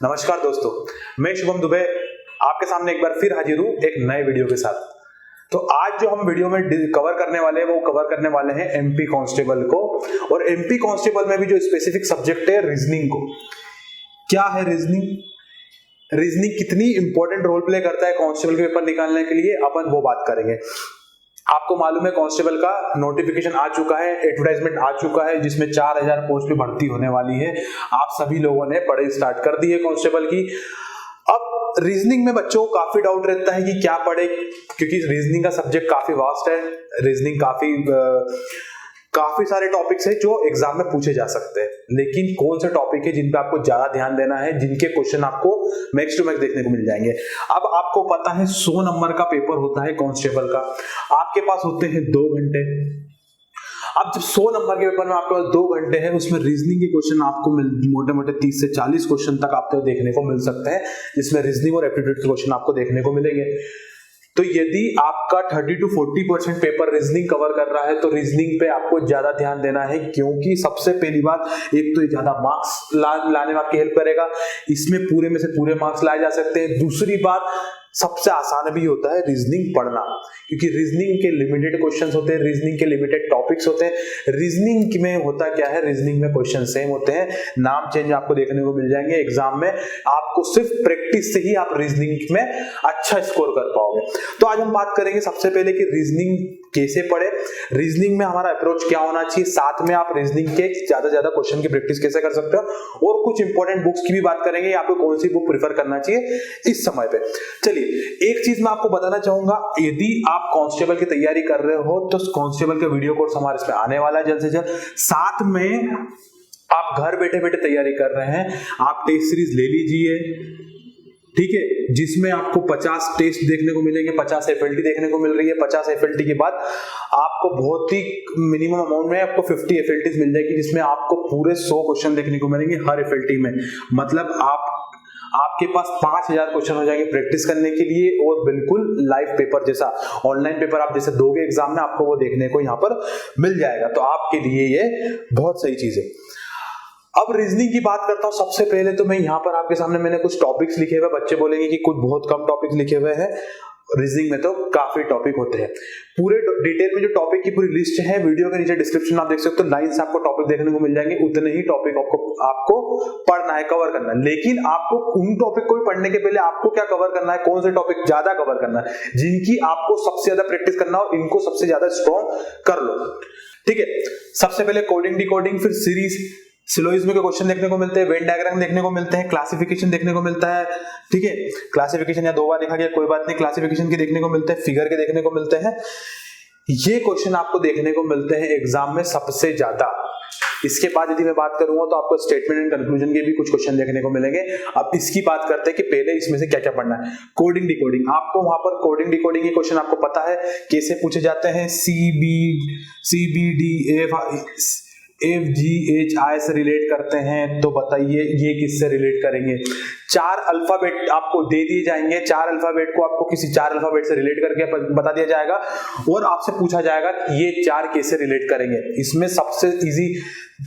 नमस्कार दोस्तों, मैं शुभम दुबे आपके सामने एक बार फिर हाजिर हूँ एक नए वीडियो के साथ। तो आज जो हम वीडियो में कवर करने वाले हैं वो कवर करने वाले हैं एमपी कांस्टेबल को। और एमपी कांस्टेबल में भी जो स्पेसिफिक सब्जेक्ट है रीजनिंग को। क्या है रीजनिंग, रीजनिंग कितनी इंपॉर्टेंट रोल प्ले करता है कांस्टेबल के पेपर निकालने के लिए, अपन वो बात करेंगे। आपको मालूम है कांस्टेबल का नोटिफिकेशन आ चुका है, एडवर्टाइजमेंट आ चुका है जिसमें 4000 पोस्ट पे भर्ती होने वाली है। आप सभी लोगों ने पढ़ाई स्टार्ट कर दी है कांस्टेबल की। अब रीजनिंग में बच्चों को काफी डाउट रहता है कि क्या पढ़े, क्योंकि रीजनिंग का सब्जेक्ट काफी वास्ट है। रीजनिंग काफी सारे टॉपिक्स हैं जो एग्जाम में पूछे जा सकते हैं, लेकिन कौन से टॉपिक है जिन पे आपको ज्यादा ध्यान देना है, जिनके क्वेश्चन आपको मैक्स टू मैक्स देखने को मिल जाएंगे। अब आपको पता है 100 नंबर का पेपर होता है कांस्टेबल का, आपके पास होते हैं 2 घंटे। अब जब 100 नंबर के पेपर में आपके पास 2 घंटे हैं, उसमें रीजनिंग के क्वेश्चन आपको मोटे मोटे 30 से 40 क्वेश्चन तक आपको देखने को मिल सकते हैं, जिसमें रीजनिंग और एप्टीट्यूड के क्वेश्चन आपको देखने को मिलेंगे। तो यदि आपका 30 to 40% पेपर रीजनिंग कवर कर रहा है तो रीजनिंग पे आपको ज्यादा ध्यान देना है, क्योंकि सबसे पहली बात, एक तो ज्यादा मार्क्स लाने में आपकी हेल्प करेगा, इसमें पूरे में से पूरे मार्क्स लाए जा सकते हैं। दूसरी बात, सबसे आसान भी होता है रीजनिंग पढ़ना, क्योंकि रीजनिंग के लिमिटेड क्वेश्चंस होते हैं, रीजनिंग के लिमिटेड टॉपिक्स होते हैं। रीजनिंग में होता क्या है, रीजनिंग में क्वेश्चन सेम होते हैं, नाम चेंज आपको देखने को मिल जाएंगे एग्जाम में। आपको सिर्फ प्रैक्टिस से ही आप रीजनिंग में अच्छा स्कोर कर पाओगे। तो आज हम बात करेंगे सबसे पहले कि रीजनिंग कैसे पढ़े, रीजनिंग में हमारा अप्रोच क्या होना चाहिए, साथ में आप रीजनिंग के ज्यादा क्वेश्चन की प्रैक्टिस कैसे कर सकते हो, और कुछ इंपॉर्टेंट बुक्स की भी बात करेंगे, आपको कौन सी बुक प्रिफर करना चाहिए इस समय पे। चलिए, एक चीज मैं आपको बताना चाहूंगा, यदि आप कांस्टेबल की तैयारी कर रहे हो तो कांस्टेबल का वीडियो कोर्स हमारे इसमें आने वाला है जल्द से जल्द। साथ में आप घर बैठे बैठे तैयारी कर रहे हैं, आप टेस्ट सीरीज ले लीजिए, ठीक है, जिसमें आपको 50 टेस्ट देखने को मिलेंगे, 50 एफएलटी देखने को मिल रही है। 50 एफएलटी के बाद आपको बहुत ही मिनिमम अमाउंट में आपको 50 एफएलटीज मिल जाएगी, जिसमें आपको पूरे 100 क्वेश्चन देखने को मिलेंगे हर एफएलटी में। मतलब आपके पास 5000 क्वेश्चन हो जाएंगे प्रैक्टिस करने के लिए, और बिल्कुल लाइव पेपर जैसा, ऑनलाइन पेपर आप जैसे दोगे एग्जाम में, आपको वो देखने को यहाँ पर मिल जाएगा। तो आपके लिए ये बहुत सही चीज है। अब रीजनिंग की बात करता हूं। सबसे पहले तो मैं यहाँ पर आपके सामने मैंने कुछ टॉपिक्स लिखे हुए, बच्चे बोलेंगे कि कुछ बहुत कम टॉपिक्स लिखे हुए हैं, रीजनिंग में तो काफी टॉपिक होते हैं। पूरे डिटेल में जो टॉपिक की पूरी लिस्ट है, वीडियो के नीचे डिस्क्रिप्शन आप देख सकते हो, लाइन से आपको टॉपिक देखने को मिल जाएंगे। उतने ही टॉपिक आपको पढ़ना है, कवर करना है। लेकिन आपको उन टॉपिक को भी पढ़ने के पहले आपको क्या कवर करना है, कौन से टॉपिक ज्यादा कवर करना है, जिनकी आपको सबसे ज्यादा प्रैक्टिस करना हो, इनको सबसे ज्यादा स्ट्रॉन्ग कर लो। ठीक है, सबसे पहले कोडिंग डिकोडिंग, फिर सीरीज, सिलोजिज्म के क्वेश्चन देखने को मिलते हैं, वेन डायग्राम देखने को मिलते हैं, क्लासिफिकेशन देखने को मिलता है। ठीक है, क्लासिफिकेशन या 2 बार लिखा गया कोई बात नहीं, क्लासिफिकेशन के देखने को मिलते हैं, फिगर के देखने को मिलते हैं। ये क्वेश्चन आपको देखने को मिलते हैं एग्जाम में सबसे ज्यादा। इसके बाद यदि मैं बात करूंगा तो आपको स्टेटमेंट एंड कंक्लूजन के भी कुछ क्वेश्चन देखने को मिलेंगे। अब इसकी बात करते हैं कि पहले इसमें से क्या क्या पढ़ना है। कोडिंग डिकोडिंग, आपको वहां पर कोडिंग डिकोडिंग के क्वेश्चन आपको पता है कैसे पूछे जाते हैं। CBDFGHI से रिलेट करते हैं, तो बताइए ये किससे रिलेट करेंगे। 4 अल्फाबेट आपको दे दिए जाएंगे, 4 अल्फाबेट को आपको किसी 4 अल्फाबेट से रिलेट करके बता दिया जाएगा, और आपसे पूछा जाएगा कि ये 4 कैसे रिलेट करेंगे। इसमें सबसे इजी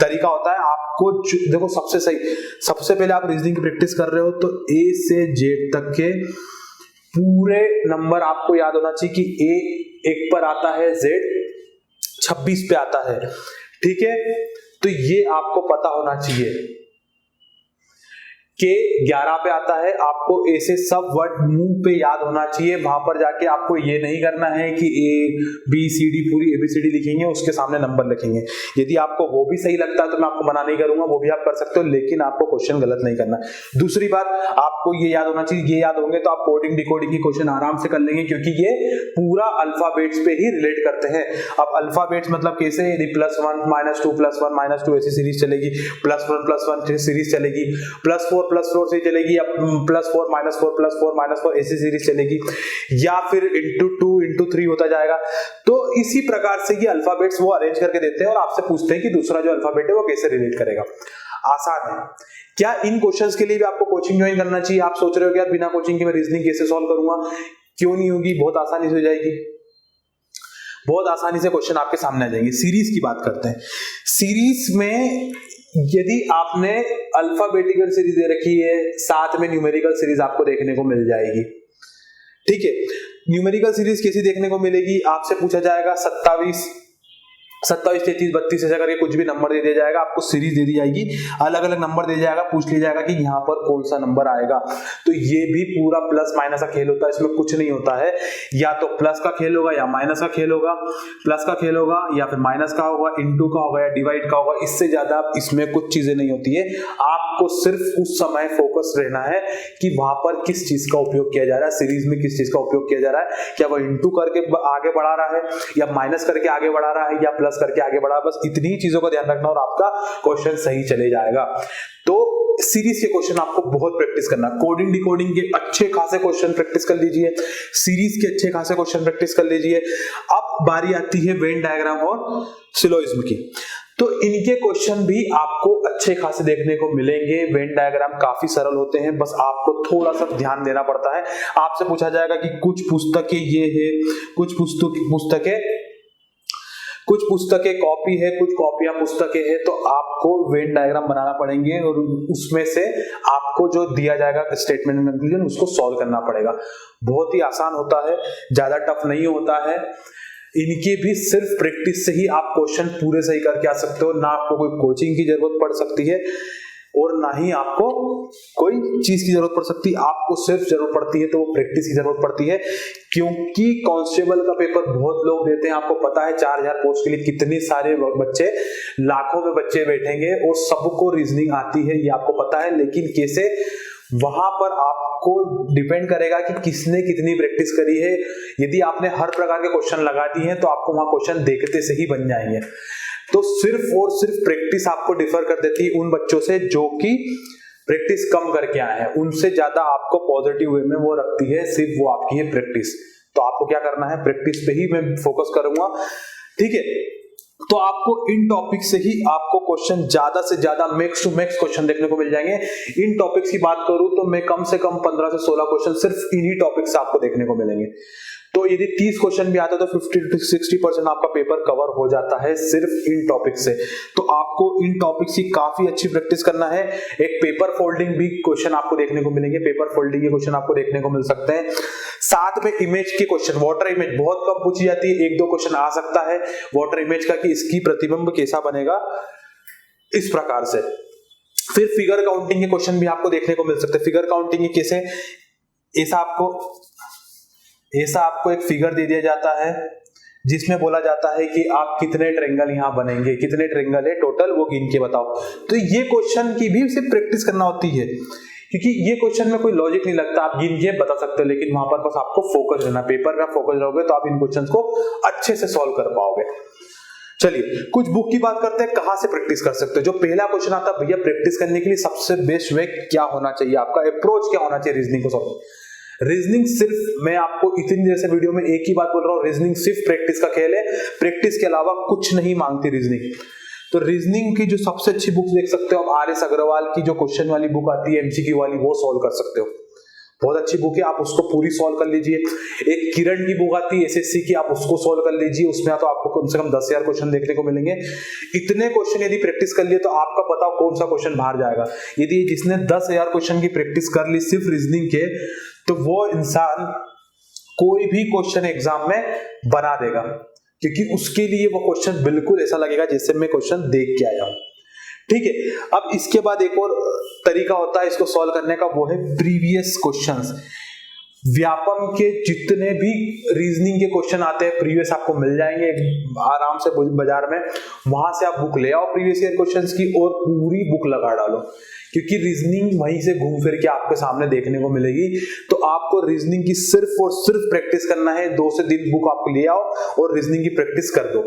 तरीका होता है, आपको देखो सबसे पहले आप रीजनिंग की प्रैक्टिस कर रहे हो तो A से Z तक के पूरे नंबर आपको याद होना चाहिए कि A 1 पर आता है, Z 26 पे आता है। ठीक है, तो ये आपको पता होना चाहिए। K 11 पे आता है, आपको ऐसे सब वर्ड मुंह पे याद होना चाहिए। वहां पर जाके आपको ये नहीं करना है कि ABCD पूरी ABCD लिखेंगे, उसके सामने नंबर लिखेंगे। यदि आपको वो भी सही लगता है तो मैं आपको मना नहीं करूंगा, वो भी आप कर सकते हो, लेकिन आपको क्वेश्चन गलत नहीं करना। दूसरी बात, आपको ये याद होना चाहिए, ये याद होंगे तो आप कोडिंग डिकोडिंग की क्वेश्चन आराम से कर लेंगे, क्योंकि ये पूरा अल्फाबेट्स पे ही रिलेट करते हैं। अब अल्फाबेट्स मतलब कैसे, यदि +1 -2 +1 -2 ऐसी सीरीज चलेगी, +1 +1 सीरीज चलेगी, +4 +4 से चलेगी, या +4 -4 +4 -4 ऐसी सीरीज चलेगी, या फिर ×2 ×3 होता जाएगा। तो इसी प्रकार से ये अल्फाबेट्स वो अरेंज करके देते हैं और आपसे पूछते हैं कि दूसरा जो अल्फाबेट है वो कैसे रिलेट करेगा। आसान है। क्या इन क्वेश्चंस के लिए भी आपको कोचिंग ज्वाइन करना चाहिए? आप सोच रहे हो कि यार बिना कोचिंग के मैं रीजनिंग कैसे सॉल्व करूंगा? क्यों नहीं होगी, बहुत आसानी से हो जाएगी। बहुत आसानी से क्वेश्चन आपके सामने आ जाएंगे। सीरीज की बात करते हैं। सीरीज में यदि आपने अल्फाबेटिकल सीरीज दे रखी है, साथ में न्यूमेरिकल सीरीज आपको देखने को मिल जाएगी। ठीक है, न्यूमेरिकल सीरीज कैसी देखने को मिलेगी, आपसे पूछा जाएगा 27, 33, 32 ऐसा करके कुछ भी नंबर दे दिया जाएगा, आपको सीरीज दे दी जाएगी, अलग अलग नंबर दे जाएगा, पूछ लिया जाएगा कि यहाँ पर कौन सा नंबर आएगा। तो ये भी पूरा प्लस माइनस का खेल होता है, इसमें कुछ नहीं होता है, या तो प्लस का खेल होगा या माइनस का खेल होगा, प्लस का खेल होगा या फिर माइनस का होगा, इनटू का होगा या डिवाइड का होगा, इससे ज्यादा इसमें कुछ चीजें नहीं होती है। आपको सिर्फ उस समय फोकस रहना है कि वहां पर किस चीज का उपयोग किया जा रहा है, सीरीज में किस चीज का उपयोग किया जा रहा है, क्या वह इनटू करके आगे बढ़ा रहा है या माइनस करके आगे बढ़ा रहा है या प्लस करके आगे बढ़ा, बस इतनी ही चीजों का ध्यान रखना और आपका क्वेश्चन सही चले जाएगा। तो सीरीज के क्वेश्चन आपको बहुत प्रैक्टिस करना, कोडिंग डिकोडिंग के अच्छे खासे क्वेश्चन प्रैक्टिस कर लीजिए, सीरीज के अच्छे खासे क्वेश्चन प्रैक्टिस कर लीजिए। अब बारी आती है वेन डायग्राम और सिलोजिज्म की, तो इनके क्वेश्चन भी आपको अच्छे खासे देखने को मिलेंगे। वेन डायग्राम काफी सरल होते हैं, बस आपको थोड़ा सा ध्यान देना पड़ता है। आपसे पूछा जाएगा कि कुछ पुस्तकें ये है, कुछ पुस्तकें कॉपी है, कुछ कॉपियां पुस्तकें है, तो आपको वेन डायग्राम बनाना पड़ेंगे और उसमें से आपको जो दिया जाएगा स्टेटमेंट एंड कंक्लूजन उसको सॉल्व करना पड़ेगा। बहुत ही आसान होता है, ज्यादा टफ नहीं होता है। इनकी भी सिर्फ प्रैक्टिस से ही आप क्वेश्चन पूरे सही करके आ सकते हो, ना आपको कोई कोचिंग की जरूरत पड़ सकती है और ना ही आपको कोई चीज की जरूरत पड़ सकती है। आपको सिर्फ जरूरत पड़ती है तो वो प्रैक्टिस की जरूरत पड़ती है, क्योंकि कांस्टेबल का पेपर बहुत लोग देते हैं। आपको पता है 4000 पोस्ट के लिए कितने सारे बच्चे, लाखों में बच्चे बैठेंगे और सबको रीजनिंग आती है, ये आपको पता है, लेकिन कैसे, वहां पर आपको डिपेंड करेगा कि किसने कितनी प्रैक्टिस करी है। यदि आपने हर प्रकार के क्वेश्चन लगा दिए हैं तो आपको वहां क्वेश्चन देखते से ही बन जाएंगे। तो सिर्फ और सिर्फ प्रैक्टिस आपको डिफर कर देती है उन बच्चों से जो कि प्रैक्टिस कम करके आए हैं, उनसे ज्यादा आपको पॉजिटिव वे में वो रखती है, सिर्फ वो आपकी है प्रैक्टिस। तो आपको क्या करना है, प्रैक्टिस पे ही मैं फोकस करूंगा। ठीक है, तो आपको इन टॉपिक से ही आपको क्वेश्चन ज्यादा से ज्यादा मैक्स टू मैक्स क्वेश्चन देखने को मिल जाएंगे। इन टॉपिक्स की बात करूं तो मैं कम से कम 15 से 16 क्वेश्चन सिर्फ इन्हीं टॉपिक से आपको देखने को मिलेंगे। तो यदि 30 क्वेश्चन भी आता है तो 50 to 60% आपका पेपर कवर हो जाता है सिर्फ इन टॉपिक से। तो आपको इन टॉपिक्स की काफी अच्छी प्रैक्टिस करना है। एक पेपर फोल्डिंग भी क्वेश्चन आपको देखने को मिलेंगे, पेपर फोल्डिंग के क्वेश्चन आपको देखने को मिल सकते हैं। साथ में इमेज के क्वेश्चन, वाटर इमेज बहुत कम पूछी जाती है, 1-2 क्वेश्चन आ सकता है वाटर इमेज का कि इसकी प्रतिबिंब कैसा बनेगा, इस प्रकार से। फिर फिगर काउंटिंग के क्वेश्चन भी आपको देखने को मिल सकते हैं। फिगर काउंटिंग कैसे, ऐसा आपको एक फिगर दे दिया जाता है जिसमें बोला जाता है कि आप कितने ट्रायंगल यहां बनेंगे, कितने ट्रायंगल है टोटल वो गिन के बताओ। तो ये क्वेश्चन की भी सिर्फ प्रैक्टिस करना होती है, क्योंकि ये क्वेश्चन में कोई लॉजिक नहीं लगता, आप गिन के बता सकते हो, लेकिन वहां पर बस आपको फोकस रहना, पेपर में फोकस रहोगे तो आप इन क्वेश्चन को अच्छे से सॉल्व कर पाओगे। चलिए कुछ बुक की बात करते हैं, कहां से प्रैक्टिस कर सकते हो। जो पहला क्वेश्चन आता है, भैया प्रैक्टिस करने के लिए सबसे बेस्ट वे क्या होना चाहिए, आपका अप्रोच क्या होना चाहिए रीजनिंग को सॉल्व। रीजनिंग सिर्फ, मैं आपको इतनी देर से वीडियो में एक ही बात बोल रहा हूं, रीजनिंग सिर्फ प्रैक्टिस का खेल है, प्रैक्टिस के अलावा कुछ नहीं मांगती रीजनिंग। तो रीजनिंग की जो सबसे अच्छी बुक देख सकते हो आप, आर एस अग्रवाल की जो क्वेश्चन वाली बुक आती है एमसीक्यू वाली, वो सॉल्व कर सकते हो, बहुत अच्छी बुक है, आप उसको पूरी सॉल्व कर लीजिए। एक किरण की बुक आती है एसएससी की, आप उसको सॉल्व कर लीजिए, उसमें तो आपको कम से कम 10,000 क्वेश्चन देखने को मिलेंगे। इतने क्वेश्चन यदि प्रैक्टिस कर लिए तो आपका बताओ कौन सा क्वेश्चन बाहर जाएगा। यदि जिसने 10,000 क्वेश्चन की प्रैक्टिस कर ली सिर्फ रीजनिंग के, तो वो इंसान कोई भी क्वेश्चन एग्जाम में बना देगा, क्योंकि उसके लिए वो क्वेश्चन बिल्कुल ऐसा लगेगा जैसे मैं क्वेश्चन देख के आया हूं। ठीक है, अब इसके बाद एक और तरीका होता है इसको सॉल्व करने का, वो है प्रीवियस क्वेश्चंस। व्यापम के जितने भी रीजनिंग के क्वेश्चन आते हैं प्रीवियस आपको मिल जाएंगे आराम से बाजार में, वहां से आप बुक ले आओ प्रीवियस ईयर क्वेश्चंस की और पूरी बुक लगा डालो, क्योंकि रीजनिंग वहीं से घूम फिर के आपके सामने देखने को मिलेगी। तो आपको रीजनिंग की सिर्फ और सिर्फ प्रैक्टिस करना है, 2 से 3 बुक आप ले आओ और रीजनिंग की प्रैक्टिस कर दो,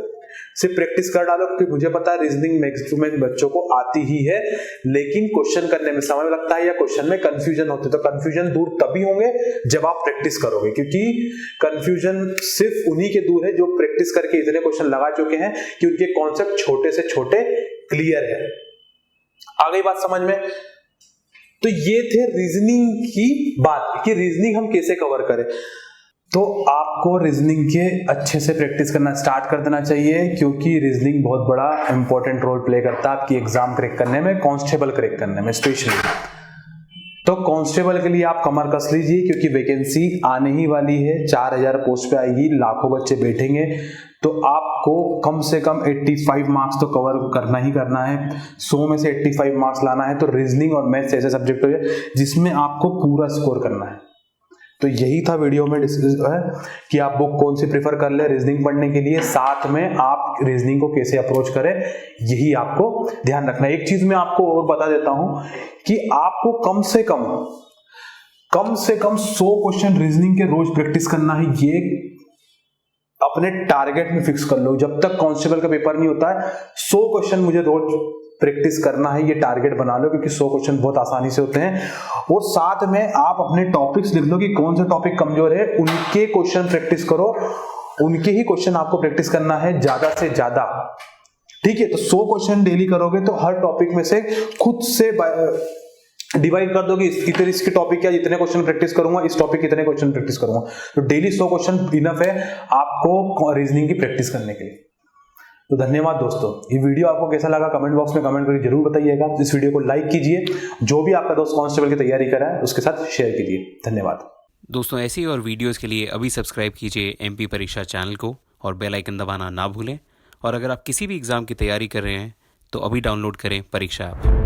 सिर्फ प्रैक्टिस कर डालो, क्योंकि मुझे पता है रीजनिंग मैक्सिमम बच्चों को आती ही है, लेकिन क्वेश्चन करने में समय लगता है या क्वेश्चन में कंफ्यूजन होती है। तो कंफ्यूजन दूर तभी होंगे जब आप प्रैक्टिस करोगे, क्योंकि कंफ्यूजन सिर्फ उन्हीं के दूर है जो प्रैक्टिस करके इतने क्वेश्चन लगा चुके हैं कि उनके कॉन्सेप्ट छोटे से छोटे क्लियर है। आ गई बात समझ में? तो ये थे रीजनिंग की बात कि रीजनिंग हम कैसे कवर करें। तो आपको रीजनिंग के अच्छे से प्रैक्टिस करना स्टार्ट कर देना चाहिए, क्योंकि रीजनिंग बहुत बड़ा इंपॉर्टेंट रोल प्ले करता है आपकी एग्जाम क्रैक करने में, कांस्टेबल क्रैक करने में स्पेशली। तो कांस्टेबल के लिए आप कमर कस लीजिए, क्योंकि वैकेंसी आने ही वाली है, 4000 पोस्ट पे आएगी, लाखों बच्चे बैठेंगे, तो आपको कम से कम 85 मार्क्स तो कवर करना ही करना है। 100 में से 85 मार्क्स लाना है। तो रीजनिंग और मैथ्स ऐसे सब्जेक्ट हो गए जिसमें आपको पूरा स्कोर करना है। तो यही था वीडियो में डिस्कस है कि आप बुक कौन सी प्रेफर कर ले रीजनिंग पढ़ने के लिए, साथ में आप रीजनिंग को कैसे अप्रोच करें, यही आपको ध्यान रखना है। एक चीज मैं आपको और बता देता हूं कि आपको कम से कम 100 क्वेश्चन रीजनिंग के रोज प्रैक्टिस करना है। ये अपने टारगेट में फिक्स कर लो। जब तक कांस्टेबल का पेपर नहीं होता है 100 क्वेश्चन मुझे रोज प्रैक्टिस करना है, ये टारगेट बना लो, क्योंकि 100 क्वेश्चन बहुत आसानी से होते हैं। और साथ में आप अपने टॉपिक्स लिख लो कि कौन से टॉपिक कमजोर है, उनके क्वेश्चन प्रैक्टिस करो, उनके ही क्वेश्चन आपको प्रैक्टिस करना है ज्यादा से ज्यादा। ठीक है, तो 100 क्वेश्चन डेली करोगे तो हर टॉपिक में से खुद से डिवाइड कर दोगे, इसके टॉपिक क्या जितने क्वेश्चन प्रैक्टिस करूंगा, इस टॉपिक कितने क्वेश्चन प्रैक्टिस करूंगा। तो डेली 100 क्वेश्चन इनफ है आपको रीजनिंग की प्रैक्टिस करने के लिए। तो धन्यवाद दोस्तों। ये वीडियो आपको कैसा लगा कमेंट बॉक्स में कमेंट करके जरूर बताइएगा। इस वीडियो को लाइक कीजिए, जो भी आपका दोस्त कांस्टेबल की तैयारी कर रहा है उसके साथ शेयर कीजिए। धन्यवाद दोस्तों। ऐसी और वीडियोस के लिए अभी सब्सक्राइब कीजिए एमपी परीक्षा चैनल को और बेल आइकन दबाना ना भूलें। और अगर आप किसी भी एग्ज़ाम की तैयारी कर रहे हैं तो अभी डाउनलोड करें परीक्षा ऐप।